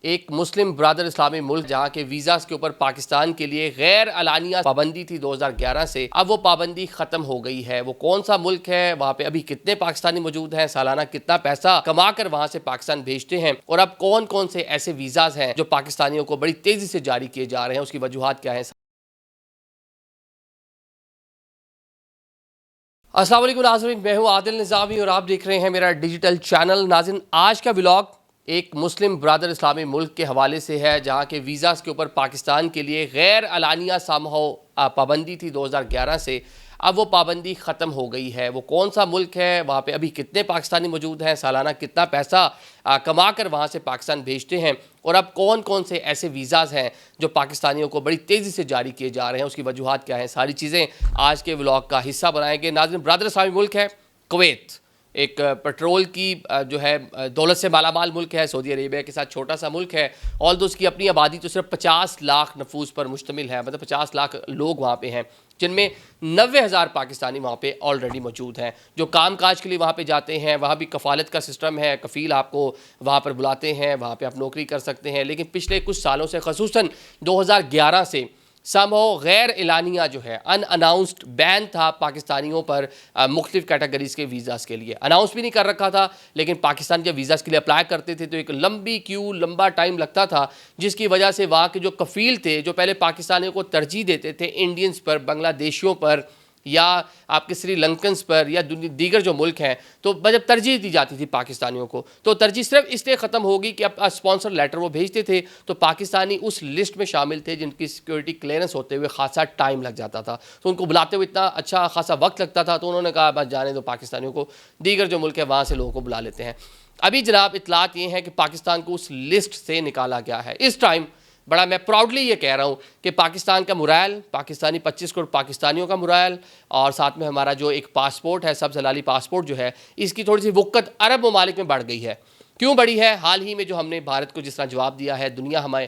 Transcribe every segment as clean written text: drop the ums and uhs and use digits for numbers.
एक मुस्लिम ब्रादर इस्लामी मुल्क जहां के वीज़ा के ऊपर पाकिस्तान के लिए गैर अलानिया पाबंदी थी 2011 से, अब वो पाबंदी खत्म हो गई है। वो कौन सा मुल्क है, वहां पे अभी कितने पाकिस्तानी मौजूद हैं, सालाना कितना पैसा कमा कर वहां से पाकिस्तान भेजते हैं, और अब कौन कौन से ऐसे वीज़ाज हैं जो पाकिस्तानियों को बड़ी तेजी से जारी किए जा रहे हैं, उसकी वजूहात क्या है। अस्सलाम वालेकुम नाज़रीन, मैं हूं आदिल निज़ामी और आप देख रहे हैं मेरा डिजिटल चैनल। नाज़रीन, आज का व्लॉग एक मुस्लिम ब्रादर इस्लामी मुल्क के हवाले से है जहां के वीज़ाज़ के ऊपर पाकिस्तान के लिए गैर अलानिया समहो पाबंदी थी 2011 से, अब वो पाबंदी ख़त्म हो गई है। वो कौन सा मुल्क है, वहाँ पे अभी कितने पाकिस्तानी मौजूद हैं, सालाना कितना पैसा कमा कर वहाँ से पाकिस्तान भेजते हैं, और अब कौन कौन से ऐसे वीज़ाज़ हैं जो पाकिस्तानियों को बड़ी तेज़ी से जारी किए जा रहे हैं, उसकी वजूहात क्या हैं, सारी चीज़ें आज के व्लॉग का हिस्सा बनाएंगे। नाज़रीन, ब्रादर इस्लामी मुल्क है कुवैत, एक पेट्रोल की जो है दौलत से मालामाल मुल्क है, सऊदी अरेबिया के साथ छोटा सा मुल्क है। ऑल दो उसकी अपनी आबादी तो सिर्फ 50 लाख नफूस पर मुश्तमिल है, मतलब 50 लाख लोग वहाँ पे हैं, जिनमें 90,000 पाकिस्तानी वहाँ पे ऑलरेडी मौजूद हैं जो काम काज के लिए वहाँ पे जाते हैं। वहाँ भी कफ़ालत का सिस्टम है, कफ़ील आपको वहाँ पर बुलाते हैं, वहाँ पे आप नौकरी कर सकते हैं। लेकिन पिछले कुछ सालों से, ख़ुसूसन 2011 से समहो गैर एलानिया जो है अनअनाउंस्ड बैन था पाकिस्तानियों पर मुख्तलिफ कैटेगरीज़ के वीज़ाज़ के लिए। अनाउंस भी नहीं कर रखा था, लेकिन पाकिस्तान जब वीज़ाज़ के लिए अप्लाई करते थे तो एक लंबी क्यू, लंबा टाइम लगता था, जिसकी वजह से वहाँ के जो कफ़ील थे, जो पहले पाकिस्तानियों को तरजीह देते थे इंडियंस पर, बांग्लादेशियों पर, या आपके श्रीलंकन्स पर, या दीगर जो मुल्क हैं, तो जब तरजीह दी जाती थी पाकिस्तानियों को, तो तरजीह सिर्फ इसलिए ख़त्म होगी कि अब स्पॉन्सर लेटर वो भेजते थे तो पाकिस्तानी उस लिस्ट में शामिल थे जिनकी सिक्योरिटी क्लियरेंस होते हुए खासा टाइम लग जाता था। तो उनको बुलाते हुए इतना अच्छा खासा वक्त लगता था, तो उन्होंने कहा बस जाने दो पाकिस्तानियों को, दीगर जो मुल्क है वहाँ से लोगों को बुला लेते हैं। अभी जनाब इतलात ये है कि पाकिस्तान को उस लिस्ट से निकाला गया है। इस टाइम बड़ा मैं प्राउडली ये कह रहा हूँ कि पाकिस्तान का मुरायल, पाकिस्तानी 25 करोड़ पाकिस्तानियों का मुरायल, और साथ में हमारा जो एक पासपोर्ट है, सब हलाली पासपोर्ट जो है, इसकी थोड़ी सी वक़्त अरब ममालिक में बढ़ गई है। क्यों बढ़ी है? हाल ही में जो हमने भारत को जिस तरह जवाब दिया है, दुनिया हमें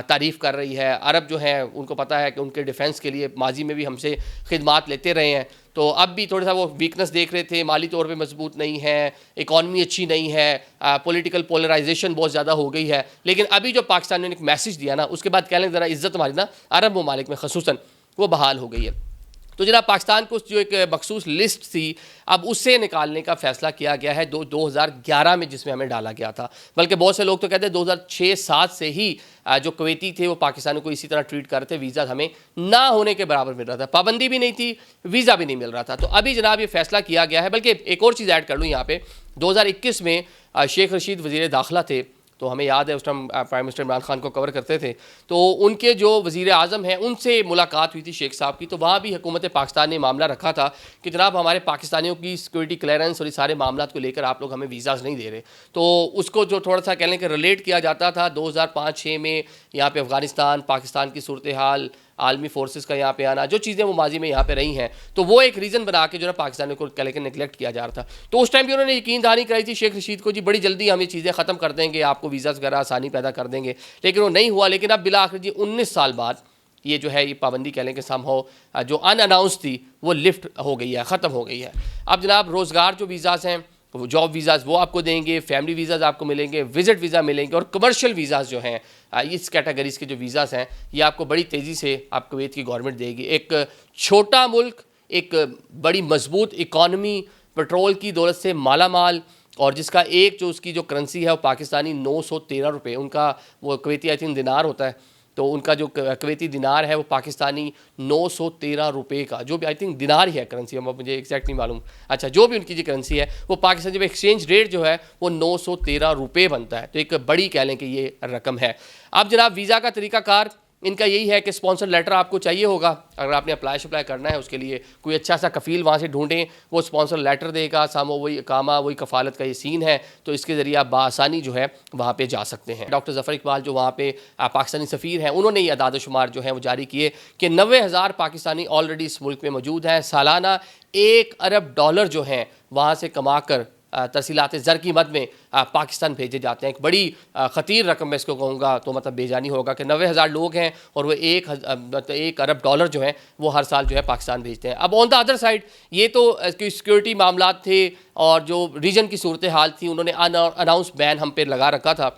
तारीफ़ कर रही है। अरब जो हैं उनको पता है कि उनके डिफेंस के लिए माजी में भी हमसे खिदमात लेते रहे हैं, तो अब भी थोड़ा सा वो वीकनेस देख रहे थे, माली तौर पे मजबूत नहीं है, इकॉनमी अच्छी नहीं है, पॉलिटिकल पोलराइजेशन बहुत ज़्यादा हो गई है। लेकिन अभी जो पाकिस्तान ने एक मैसेज दिया ना, उसके बाद कह लें ज़रा इज़्ज़त हमारी ना अरब ममालिक में ख़ुसूसन वो बहाल हो गई है। तो जनाब पाकिस्तान को जो एक मखसूस लिस्ट थी, अब उससे निकालने का फ़ैसला किया गया है 2011 में, जिसमें हमें डाला गया था। बल्कि बहुत से लोग तो कहते हैं 2006-07 से ही जो कुवैती थे वो पाकिस्तान को इसी तरह ट्रीट कर रहे थे, वीज़ा हमें ना होने के बराबर मिल रहा था, पाबंदी भी नहीं थी, वीज़ा भी नहीं मिल रहा था। तो अभी जनाब ये फ़ैसला किया गया है। बल्कि एक और चीज़ ऐड कर लूँ यहाँ पर, 2021 में शेख रशीद वज़ीर दाखिला थे, तो हमें याद है उस time prime minister Imran Khan को कवर करते थे, तो उनके जो वज़ीर आज़म हैं उनसे मुलाकात हुई थी शेख साहब की। तो वहाँ भी हुकूमत पाकिस्तान ने मामला रखा था कि जनाब हमारे पाकिस्तानियों की सिक्योरिटी क्लियरेंस और ये सारे मामला को लेकर आप लोग हमें वीज़ाज़ नहीं दे रहे। तो उसको जो थोड़ा सा कह लें कि रिलेट किया जाता था 2005-06 में यहाँ पे अफ़गानिस्तान, पाकिस्तान की सूरत हाल, आलमी फोर्सेस का यहाँ पे आना, जो चीज़ें वो माजी में यहाँ पे रही हैं, तो वो एक रीज़न बना के जो है पाकिस्तान को लेकर नेगलेक्ट किया जा रहा था। तो उस टाइम भी उन्होंने यकीन दहानी कराई थी शेख रशीद को, जी बड़ी जल्दी हम ये चीज़ें ख़त्म कर देंगे, आपको वीज़ाज़ वगैरह आसानी पैदा कर देंगे, लेकिन वो नहीं हुआ। लेकिन अब बिला आखिर जी 19 साल बाद ये जो है ये पाबंदी कह लें कि समहो जो अनअनाउंस थी वो लिफ्ट हो गई है, ख़त्म हो गई है। अब जनाब रोज़गार जो वीज़ाज़ हैं, जॉब वीज़ाज़ वो आपको देंगे, फैमिली वीज़ाज़ आपको मिलेंगे, विज़िट वीज़ा मिलेंगे, और कमर्शियल वीज़ाज़ जो हैं इस कैटेगरीज़ के जो वीज़ाज़ हैं ये आपको बड़ी तेज़ी से आप कुवैत की गवर्नमेंट देगी। एक छोटा मुल्क, एक बड़ी मजबूत इकॉनमी, पेट्रोल की दौलत से माला माल, और जिसका एक जो उसकी जो करेंसी है वो पाकिस्तानी 913 रुपये, उनका वो कुवैती आई थिंक दिनार होता है, तो उनका जो कुवैती दिनार है वो पाकिस्तानी 913 रुपये का, जो भी आई थिंक दिनार ही है करेंसी, मुझे एग्जैक्ट नहीं मालूम, अच्छा जो भी उनकी जो करेंसी है वो पाकिस्तान जब एक्सचेंज रेट जो है वो 913 रुपये बनता है। तो एक बड़ी कह लें कि ये रकम है। अब जनाब वीज़ा का तरीक़ाकार इनका यही है कि स्पॉन्सर लेटर आपको चाहिए होगा, अगर आपने अप्लाई करना है उसके लिए कोई अच्छा सा कफ़ील वहाँ से ढूंढें, वो स्पॉन्सर लेटर देगा, सामो वही कामा वही कफ़ालत का ये सीन है, तो इसके ज़रिए आप बासानी जो है वहाँ पे जा सकते हैं। डॉक्टर ज़फ़र इकबाल जो वहाँ पे पाकिस्तानी सफ़ीर हैं, उन्होंने ये अदाद शुमार जो है वो जारी किए कि 90,000 पाकिस्तानी ऑलरेडी इस मुल्क में मौजूद हैं, सालाना $1 अरब जो हैं वहाँ से कमा कर तरसीलात ज़र की मद में पाकिस्तान भेजे जाते हैं। एक बड़ी ख़तीर रकम मैं इसको कहूँगा, तो मतलब बेजानी होगा कि 90,000 लोग हैं और वो $1 अरब जो हैं वो हर साल जो है पाकिस्तान भेजते हैं। अब ऑन द अदर साइड ये तो सिक्योरिटी मामलात थे और जो रीजन की सूरत हाल थी, उन्होंने अनाउंस बैन हम पे लगा रखा था।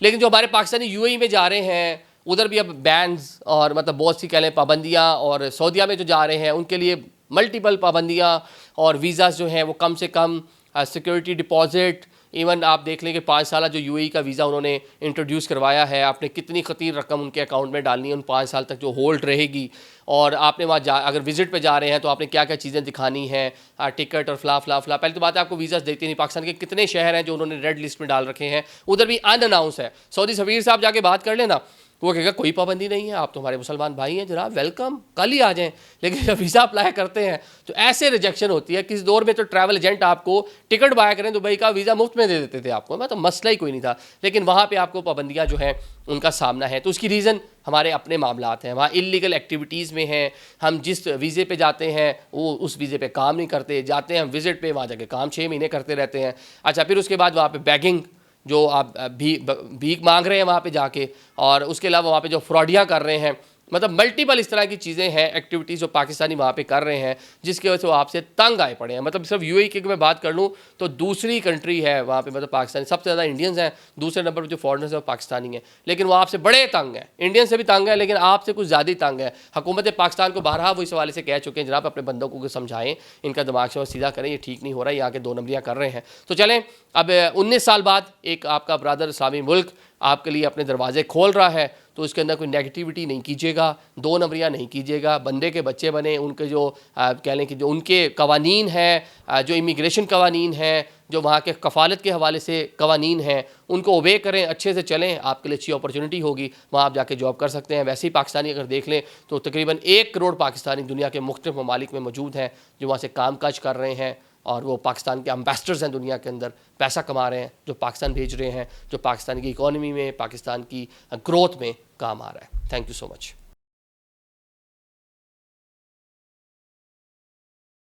लेकिन जो हमारे पाकिस्तानी यूएई में जा रहे हैं उधर भी अब बैन्स और मतलब बहुत सी कह लें पाबंदियाँ, और सऊदीया में जो जा रहे हैं उनके लिए मल्टीपल पाबंदियाँ और वीज़ाज़ जो हैं वो कम से कम, सिक्योरिटी डिपॉजिट, इवन आप देख लें कि 5 साल जो यूएई का वीज़ा उन्होंने इंट्रोड्यूस करवाया है, आपने कितनी खतीर रकम उनके अकाउंट में डालनी है उन 5 साल तक जो होल्ड रहेगी, और आपने वहाँ अगर विजिट पे जा रहे हैं तो आपने क्या क्या चीज़ें दिखानी है, टिकट और फ्ला फ्ला फ्ला। पहले तो बात है आपको वीज़ास देते नहीं। पाकिस्तान के कितने शहर हैं जो उन्होंने रेड लिस्ट में डाल रखे हैं, उधर भी अनअनाउंस है। सऊदी सफीर साहब जाके बात कर लेना, वो कहेगा कोई पाबंदी नहीं है, आप तो हमारे मुसलमान भाई हैं जनाब, वेलकम, कल ही आ जाएं। लेकिन जब वीज़ा अप्लाई करते हैं तो ऐसे रिजेक्शन होती है। किस दौर में तो ट्रैवल एजेंट आपको टिकट बाय करें दुबई का, वीज़ा मुफ्त में दे देते थे आपको, मैं तो मसला ही कोई नहीं था। लेकिन वहाँ पे आपको पाबंदियाँ जो हैं उनका सामना है। तो उसकी रीज़न हमारे अपने मामलात हैं, वहाँ इलीगल एक्टिविटीज़ में हैं। हम जिस वीज़े पे जाते हैं वो उस वीज़े पे काम नहीं करते, जाते हैं हम विजिट पे, वहाँ जाके काम 6 महीने करते रहते हैं। अच्छा, फिर उसके बाद वहाँ पे बैगिंग, जो आप भीख मांग रहे हैं वहाँ पे जाके, और उसके अलावा वहाँ पे जो फ्रॉडियाँ कर रहे हैं, मतलब मल्टीपल इस तरह की चीज़ें हैं, एक्टिविटीज़ जो पाकिस्तानी वहाँ पे कर रहे हैं, जिसकी वजह से वो आपसे तंग आए पड़े हैं। मतलब सिर्फ यूएई की मैं बात कर लूँ तो दूसरी कंट्री है वहाँ पे, मतलब पाकिस्तानी सबसे ज़्यादा इंडियंस हैं, दूसरे नंबर पर जो फॉरेनर्स हैं वो पाकिस्तानी हैं, लेकिन वो आपसे बड़े तंग हैं। इंडियन से भी तंग है लेकिन आपसे कुछ ज़्यादा ही तंग है। हुकूमत पाकिस्तान को बारहा वो इस हवाले से कह चुके हैं, जनाब अपने बंदों को समझाएं, इनका दिमाग से सीधा करें, ये ठीक नहीं हो रहा है, यहाँ के 2 नंबरियाँ कर रहे हैं। तो चलें, अब 19 साल बाद एक आपका ब्रदर इस्लामी मुल्क आपके लिए अपने दरवाजे खोल रहा है, तो उसके अंदर कोई नेगेटिविटी नहीं कीजिएगा, 2 नंबरियाँ नहीं कीजिएगा, बंदे के बच्चे बने, उनके जो कह लें कि जो उनके कवानीन हैं, जो इमिग्रेशन कवानीन हैं, जो वहाँ के कफ़ालत के हवाले से कवानीन हैं, उनको ओबे करें, अच्छे से चलें, आपके लिए अच्छी अपॉर्चुनिटी होगी, वहाँ आप जाके जॉब कर सकते हैं। वैसे ही पाकिस्तानी अगर देख लें तो तकरीबन 1 करोड़ पाकिस्तानी दुनिया के मुख्तलिफ ममालिक में मौजूद हैं जो वहाँ से काम काज कर रहे हैं, और वो पाकिस्तान के एम्बेसडर्स हैं दुनिया के अंदर, पैसा कमा रहे हैं, जो पाकिस्तान भेज रहे हैं, जो पाकिस्तान की इकॉनमी में, पाकिस्तान की ग्रोथ में काम आ रहा है। Thank you so much.